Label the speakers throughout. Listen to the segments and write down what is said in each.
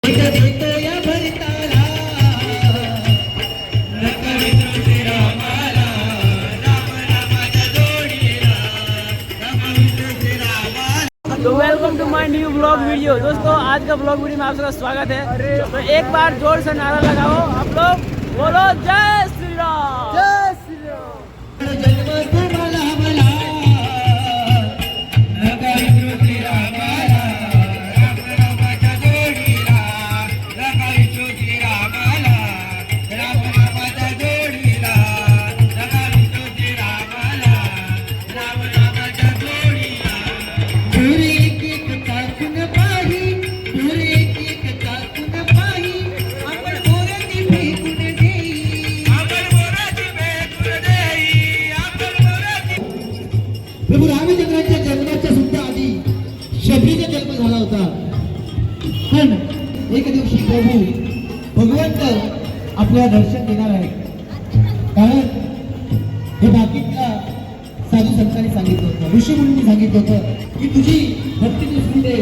Speaker 1: तो welcome to my new blog video. दोस्तों आज का ब्लॉग वीडियो में आप सबका स्वागत है। तो एक बार जोर से नारा लगाओ आप लोग, बोलो जय श्री राम। जय श्री राम।
Speaker 2: प्रभू रामचंद्रांच्या जन्माच्या सुद्धा आधी शबरीचा जन्म झाला होता, पण एक दिवशी प्रभू भगवंत आपल्याला दर्शन देणार आहे। कारण हे बाकीच्या साधू संतांनी सांगितलं होतं, ऋषी मुनींनी सांगितलं होतं की तुझी भक्ती दिसून दे,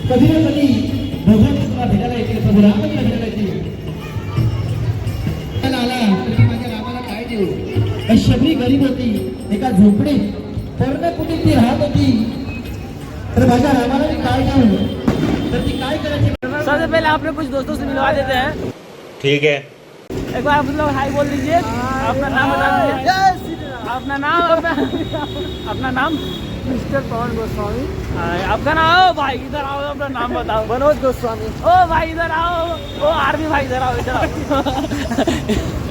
Speaker 2: कधी ना कधी भगवंत तुला भेटायला येतील, प्रभू राम तुला भेटायला येतील। आला तरी माझ्या रामाला काय देऊ। शबरी गरीब होती, एका झोपडीत पूर्ण कुठे ती राहत होती, तर माझ्या रामाला मी काय देऊ, तर ती काय करायची।
Speaker 1: सबसे पहले आपने कुछ दोस्तों से मिलवा देते हैं।
Speaker 3: ठीक है,
Speaker 1: एक बार आप लोग हाय बोल दीजिए, अपना नाम बता दीजिए। अपना नाम अपना नाम
Speaker 4: मिस्टर पवन गोस्वामी।
Speaker 1: आपका नाम? भाई इधर आओ, अपना नाम बताओ।
Speaker 4: मनोज गोस्वामी।
Speaker 1: ओ भाई इधर आओ। ओ आर्मी भाई इधर आओ, इधर आओ।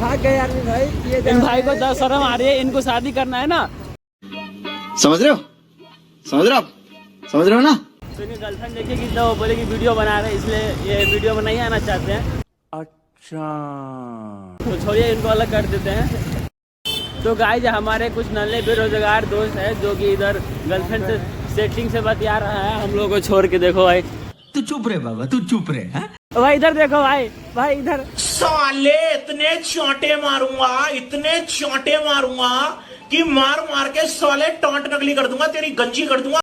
Speaker 4: भाग गए आर्मी भाई। ये
Speaker 1: इन भाई को तो शर्म आ रही है, इनको शादी करना है ना।
Speaker 2: समझ रहे हो, समझ रहे हो, समझ रहे हो ना।
Speaker 1: तो इनकी गर्लफ्रेंड देखिए कि तो बोले कि वीडियो बना रहे, इसलिए ये वीडियो में नहीं आना चाहते हैं।
Speaker 4: अच्छा
Speaker 1: तो छोड़िए, इनको अलग कर देते हैं। तो गाइस हमारे कुछ नल्ले बेरोजगार दोस्त है जो कि इधर गर्लफ्रेंड से सेटिंग से बतिया रहा है, हम लोगों को छोड़ के। देखो भाई,
Speaker 5: तू चुप रहे बाबा, तू चुप रहे। हाँ?
Speaker 1: भाई इधर देखो भाई, भाई इधर।
Speaker 3: साले इतने चोंटे मारूंगा, इतने चोंटे मारूंगा कि मार मार के साले टोंट नकली कर दूंगा, तेरी गंजी कर दूंगा।